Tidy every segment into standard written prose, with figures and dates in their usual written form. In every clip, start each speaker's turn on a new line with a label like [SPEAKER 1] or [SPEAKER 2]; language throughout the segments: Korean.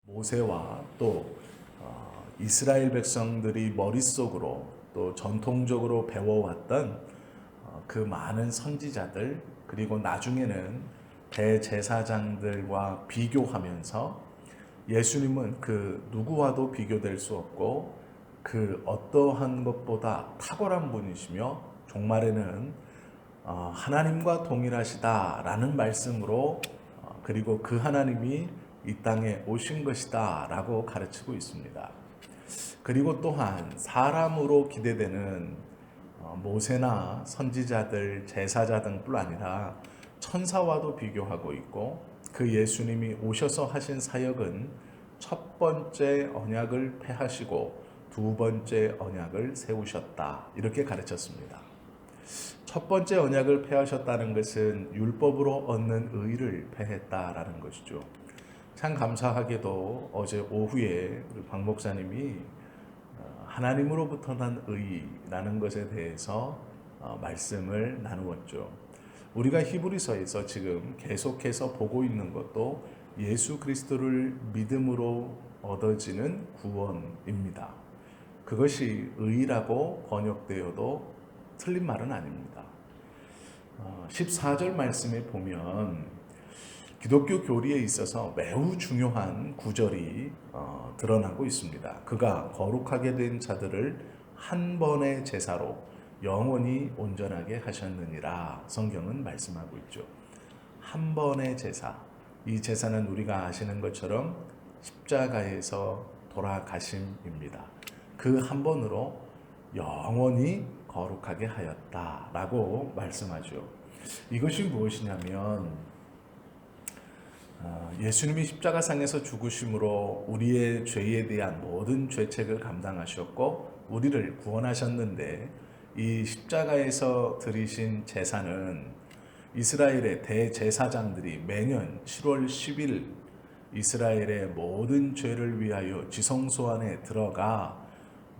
[SPEAKER 1] 모세와 또 이스라엘 백성들이 머릿속으로 또 전통적으로 배워왔던 그 많은 선지자들, 그리고 나중에는 대제사장들과 비교하면서 예수님은 그 누구와도 비교될 수 없고 그 어떠한 것보다 탁월한 분이시며 종말에는 하나님과 동일하시다라는 말씀으로 그리고 그 하나님이 이 땅에 오신 것이다 라고 가르치고 있습니다. 그리고 또한 사람으로 기대되는 모세나 선지자들, 제사자 등뿐 아니라 천사와도 비교하고 있고, 그 예수님이 오셔서 하신 사역은 첫 번째 언약을 폐하시고 두 번째 언약을 세우셨다, 이렇게 가르쳤습니다. 첫 번째 언약을 폐하셨다는 것은 율법으로 얻는 의를 폐했다라는 것이죠. 참 감사하게도 어제 오후에 박 목사님이 하나님으로부터 난 의라는 것에 대해서 말씀을 나누었죠. 우리가 히브리서에서 지금 계속해서 보고 있는 것도 예수 그리스도를 믿음으로 얻어지는 구원입니다. 그것이 의라고 번역되어도 틀린 말은 아닙니다. 14절 말씀에 보면 기독교 교리에 있어서 매우 중요한 구절이 드러나고 있습니다. 그가 거룩하게 된 자들을 한 번의 제사로 영원히 온전하게 하셨느니라, 성경은 말씀하고 있죠. 한 번의 제사, 이 제사는 우리가 아시는 것처럼 십자가에서 돌아가심입니다. 그 한 번으로 영원히 거룩하게 하였다라고 말씀하죠. 이것이 무엇이냐면 예수님이 십자가상에서 죽으심으로 우리의 죄에 대한 모든 죄책을 감당하셨고 우리를 구원하셨는데, 이 십자가에서 드리신 제사는 이스라엘의 대제사장들이 매년 7월 10일 이스라엘의 모든 죄를 위하여 지성소 안에 들어가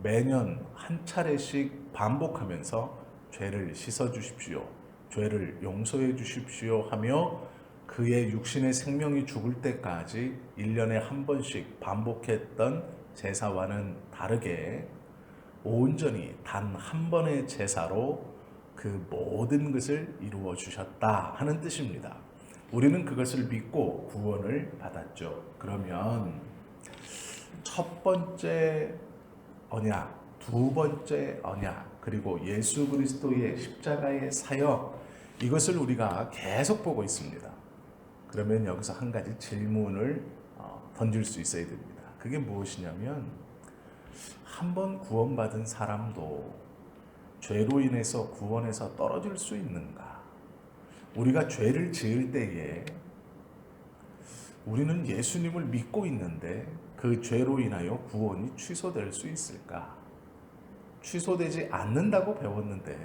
[SPEAKER 1] 매년 한 차례씩 반복하면서 죄를 씻어 주십시오, 죄를 용서해 주십시오 하며 그의 육신의 생명이 죽을 때까지 1년에 한 번씩 반복했던 제사와는 다르게 온전히 단 한 번의 제사로 그 모든 것을 이루어 주셨다 하는 뜻입니다. 우리는 그것을 믿고 구원을 받았죠. 그러면 첫 번째 언약, 두 번째 언약, 그리고 예수 그리스도의 십자가의 사역, 이것을 우리가 계속 보고 있습니다. 그러면 여기서 한 가지 질문을 던질 수 있어야 됩니다. 그게 무엇이냐면, 한 번 구원받은 사람도 죄로 인해서 구원에서 떨어질 수 있는가? 우리가 죄를 지을 때에 우리는 예수님을 믿고 있는데 그 죄로 인하여 구원이 취소될 수 있을까? 취소되지 않는다고 배웠는데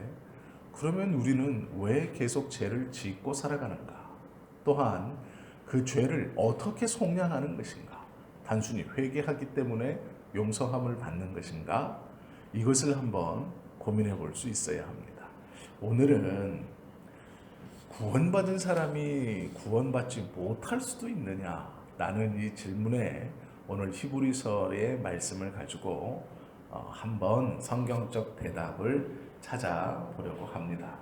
[SPEAKER 1] 그러면 우리는 왜 계속 죄를 짓고 살아가는가? 또한 그 죄를 어떻게 속량하는 것인가? 단순히 회개하기 때문에 용서함을 받는 것인가? 이것을 한번 고민해 볼 수 있어야 합니다. 오늘은 구원받은 사람이 구원받지 못할 수도 있느냐라는 이 질문에 오늘 히브리서의 말씀을 가지고 한번 성경적 대답을 찾아보려고 합니다.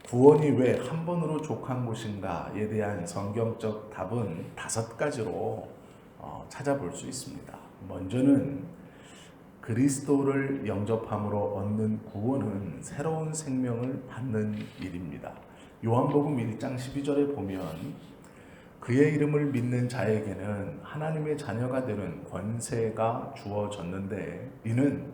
[SPEAKER 1] 구원이 왜 한 번으로 족한 것인가에 대한 성경적 답은 5가지로 찾아볼 수 있습니다. 먼저는 그리스도를 영접함으로 얻는 구원은 새로운 생명을 받는 일입니다. 요한복음 1장 12절에 보면 그의 이름을 믿는 자에게는 하나님의 자녀가 되는 권세가 주어졌는데 이는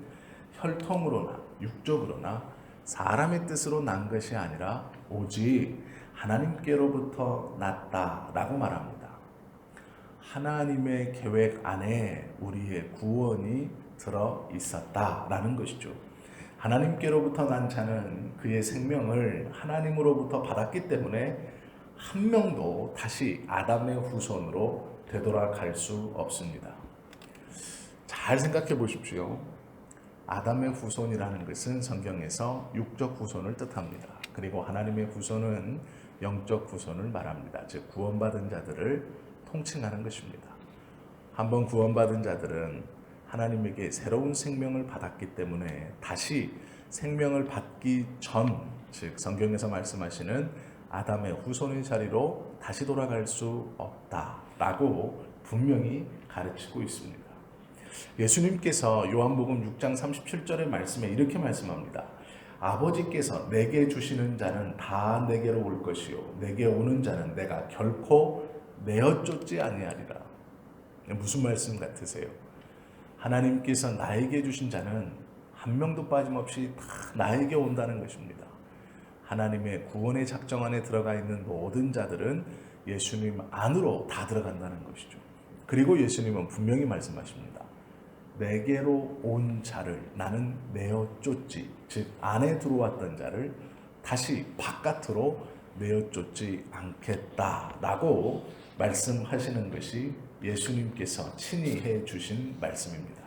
[SPEAKER 1] 혈통으로나 육적으로나 사람의 뜻으로 난 것이 아니라 오직 하나님께로부터 났다라고 말합니다. 하나님의 계획 안에 우리의 구원이 들어 있었다라는 것이죠. 하나님께로부터 난 자는 그의 생명을 하나님으로부터 받았기 때문에 한 명도 다시 아담의 후손으로 되돌아갈 수 없습니다. 잘 생각해 보십시오. 아담의 후손이라는 것은 성경에서 육적 후손을 뜻합니다. 그리고 하나님의 후손은 영적 후손을 말합니다. 즉 구원받은 자들을 통칭하는 것입니다. 한번 구원받은 자들은 하나님에게 새로운 생명을 받았기 때문에 다시 생명을 받기 전, 즉 성경에서 말씀하시는 아담의 후손의 자리로 다시 돌아갈 수 없다라고 분명히 가르치고 있습니다. 예수님께서 요한복음 6장 37절의 말씀에 이렇게 말씀합니다. 아버지께서 내게 주시는 자는 다 내게로 올 것이요 내게 오는 자는 내가 결코 내어 쫓지 아니하리라. 무슨 말씀 같으세요? 하나님께서 나에게 주신 자는 한 명도 빠짐없이 다 나에게 온다는 것입니다. 하나님의 구원의 작정 안에 들어가 있는 모든 자들은 예수님 안으로 다 들어간다는 것이죠. 그리고 예수님은 분명히 말씀하십니다. 내게로 온 자를 나는 내어 쫓지, 즉 안에 들어왔던 자를 다시 바깥으로 내어 쫓지 않겠다라고 말씀하시는 것이 예수님께서 친히 해 주신 말씀입니다.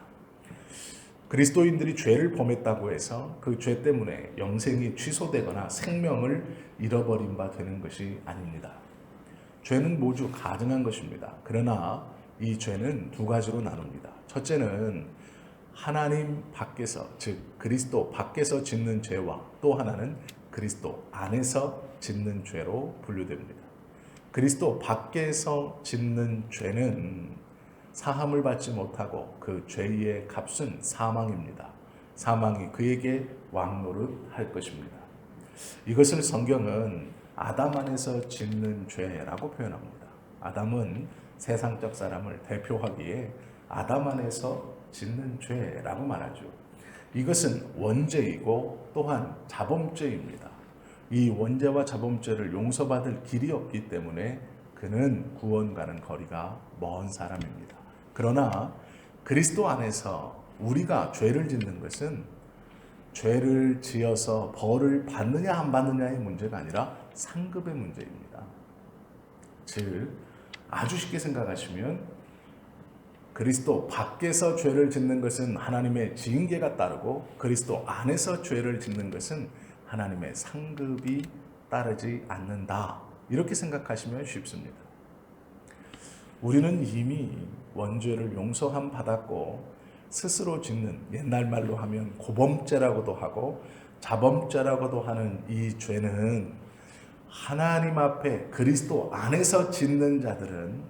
[SPEAKER 1] 그리스도인들이 죄를 범했다고 해서 그 죄 때문에 영생이 취소되거나 생명을 잃어버린 바 되는 것이 아닙니다. 죄는 모두 가증한 것입니다. 그러나 이 죄는 두 가지로 나눕니다. 첫째는 하나님 밖에서, 즉 그리스도 밖에서 짓는 죄와 또 하나는 그리스도 안에서 짓는 죄로 분류됩니다. 그리스도 밖에서 짓는 죄는 사함을 받지 못하고 그 죄의 값은 사망입니다. 사망이 그에게 왕노릇할 것입니다. 이것을 성경은 아담 안에서 짓는 죄라고 표현합니다. 아담은 세상적 사람을 대표하기에 아담 안에서 짓는 죄라고 말하죠. 이것은 원죄이고 또한 자범죄입니다. 이 원죄와 자범죄를 용서받을 길이 없기 때문에 그는 구원과는 거리가 먼 사람입니다. 그러나 그리스도 안에서 우리가 죄를 짓는 것은 죄를 지어서 벌을 받느냐 안 받느냐의 문제가 아니라 상급의 문제입니다. 즉 아주 쉽게 생각하시면 그리스도 밖에서 죄를 짓는 것은 하나님의 징계가 따르고 그리스도 안에서 죄를 짓는 것은 하나님의 상급이 따르지 않는다. 이렇게 생각하시면 쉽습니다. 우리는 이미 원죄를 용서함 받았고 스스로 짓는, 옛날 말로 하면 고범죄라고도 하고 자범죄라고도 하는 이 죄는 하나님 앞에 그리스도 안에서 짓는 자들은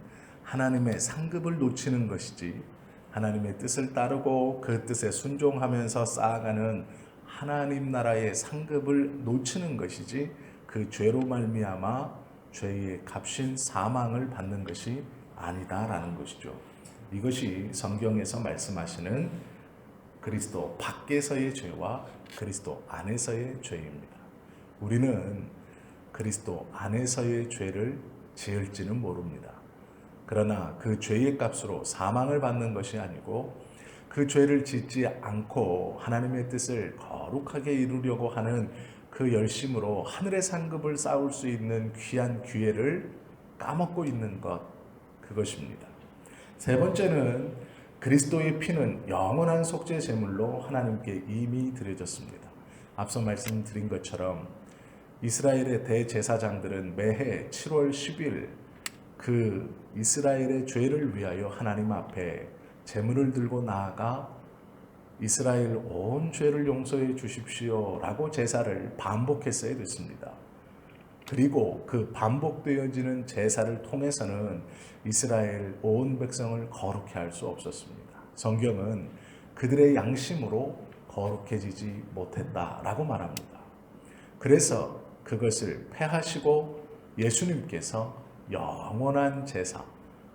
[SPEAKER 1] 하나님의 상급을 놓치는 것이지 하나님의 뜻을 따르고 그 뜻에 순종하면서 쌓아가는 하나님 나라의 상급을 놓치는 것이지 그 죄로 말미암아 죄의 값인 사망을 받는 것이 아니다라는 것이죠. 이것이 성경에서 말씀하시는 그리스도 밖에서의 죄와 그리스도 안에서의 죄입니다. 우리는 그리스도 안에서의 죄를 지을지는 모릅니다. 그러나 그 죄의 값으로 사망을 받는 것이 아니고 그 죄를 짓지 않고 하나님의 뜻을 거룩하게 이루려고 하는 그 열심으로 하늘의 상급을 쌓을 수 있는 귀한 기회를 까먹고 있는 것, 그것입니다. 세 번째는 그리스도의 피는 영원한 속죄 제물로 하나님께 이미 드려졌습니다. 앞서 말씀드린 것처럼 이스라엘의 대제사장들은 매해 7월 10일 그 이스라엘의 죄를 위하여 하나님 앞에 제물을 들고 나아가 이스라엘 온 죄를 용서해 주십시오 라고 제사를 반복했어야 됐습니다. 그리고 그 반복되어지는 제사를 통해서는 이스라엘 온 백성을 거룩해 할 수 없었습니다. 성경은 그들의 양심으로 거룩해지지 못했다라고 말합니다. 그래서 그것을 폐하시고 예수님께서 영원한 제사,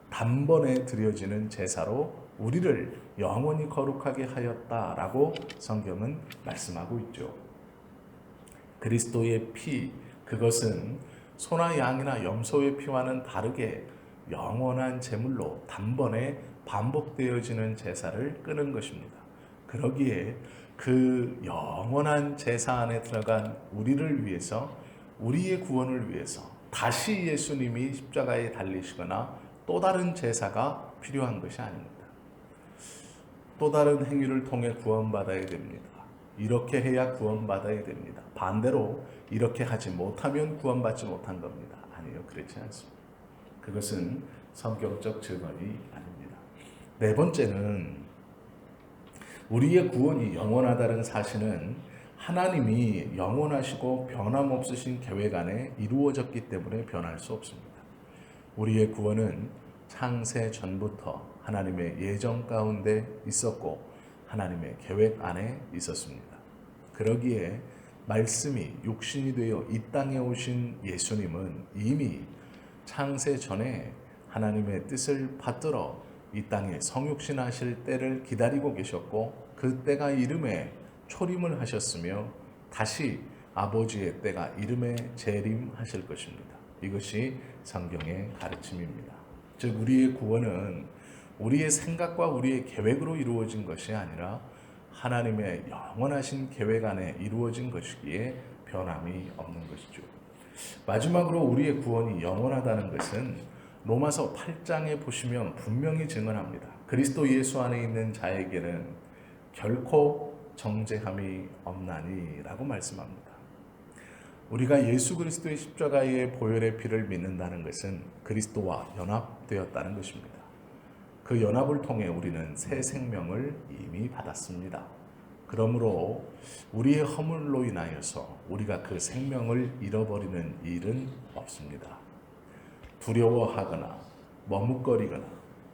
[SPEAKER 1] 단번에 드려지는 제사로 우리를 영원히 거룩하게 하였다라고 성경은 말씀하고 있죠. 그리스도의 피, 그것은 소나 양이나 염소의 피와는 다르게 영원한 제물로 단번에 반복되어지는 제사를 끄는 것입니다. 그러기에 그 영원한 제사 안에 들어간 우리를 위해서, 우리의 구원을 위해서 다시 예수님이 십자가에 달리시거나 또 다른 제사가 필요한 것이 아닙니다. 또 다른 행위를 통해 구원받아야 됩니다. 이렇게 해야 구원받아야 됩니다. 반대로 이렇게 하지 못하면 구원받지 못한 겁니다. 아니요, 그렇지 않습니다. 그것은 성경적 증언이 아닙니다. 네 번째는 우리의 구원이 영원하다는 사실은 하나님이 영원하시고 변함없으신 계획 안에 이루어졌기 때문에 변할 수 없습니다. 우리의 구원은 창세 전부터 하나님의 예정 가운데 있었고 하나님의 계획 안에 있었습니다. 그러기에 말씀이 육신이 되어 이 땅에 오신 예수님은 이미 창세 전에 하나님의 뜻을 받들어 이 땅에 성육신하실 때를 기다리고 계셨고 그 때가 이름에 초림을 하셨으며 다시 아버지의 때가 이름에 재림하실 것입니다. 이것이 성경의 가르침입니다. 즉 우리의 구원은 우리의 생각과 우리의 계획으로 이루어진 것이 아니라 하나님의 영원하신 계획 안에 이루어진 것이기에 변함이 없는 것이죠. 마지막으로 우리의 구원이 영원하다는 것은 로마서 8장에 보시면 분명히 증언합니다. 그리스도 예수 안에 있는 자에게는 결코 정죄함이 없나니 라고 말씀합니다. 우리가 예수 그리스도의 십자가의 보혈의 피를 믿는다는 것은 그리스도와 연합되었다는 것입니다. 그 연합을 통해 우리는 새 생명을 이미 받았습니다. 그러므로 우리의 허물로 인하여서 우리가 그 생명을 잃어버리는 일은 없습니다. 두려워하거나 머뭇거리거나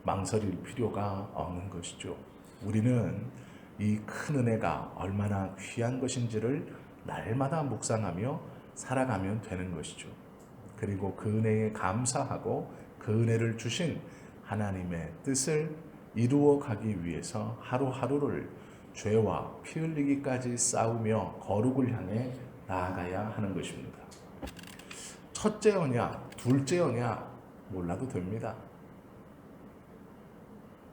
[SPEAKER 1] 망설일 필요가 없는 것이죠. 우리는 이 큰 은혜가 얼마나 귀한 것인지를 날마다 묵상하며 살아가면 되는 것이죠. 그리고 그 은혜에 감사하고 그 은혜를 주신 하나님의 뜻을 이루어 가기 위해서 하루하루를 죄와 피 흘리기까지 싸우며 거룩을 향해 나아가야 하는 것입니다. 첫째여냐 둘째여냐 몰라도 됩니다.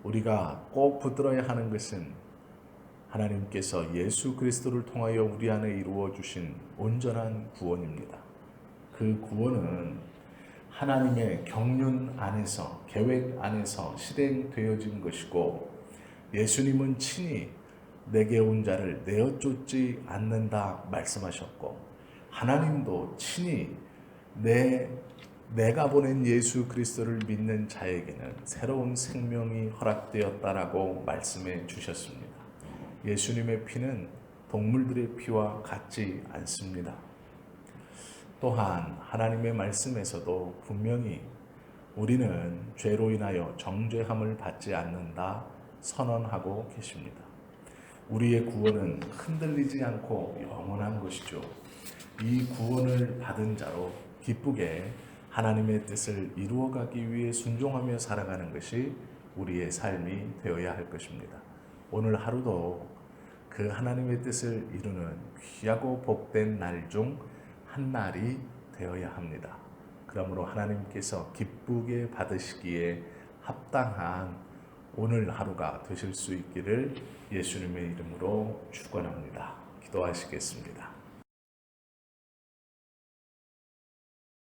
[SPEAKER 1] 우리가 꼭 붙들어야 하는 것은 하나님께서 예수 그리스도를 통하여 우리 안에 이루어 주신 온전한 구원입니다. 그 구원은 하나님의 경륜 안에서 계획 안에서 실행되어진 것이고 예수님은 친히 내게 온 자를 내어 쫓지 않는다 말씀하셨고 하나님도 친히 내가 보낸 예수 그리스도를 믿는 자에게는 새로운 생명이 허락되었다라고 말씀해 주셨습니다. 예수님의 피는 동물들의 피와 같지 않습니다. 또한 하나님의 말씀에서도 분명히 우리는 죄로 인하여 정죄함을 받지 않는다 선언하고 계십니다. 우리의 구원은 흔들리지 않고 영원한 것이죠. 이 구원을 받은 자로 기쁘게 하나님의 뜻을 이루어가기 위해 순종하며 살아가는 것이 우리의 삶이 되어야 할 것입니다. 오늘 하루도 그 하나님의 뜻을 이루는 귀하고 복된 날 중 한 날이 되어야 합니다. 그러므로 하나님께서 기쁘게 받으시기에 합당한 오늘 하루가 되실 수 있기를 예수님의 이름으로 축원합니다. 기도하시겠습니다.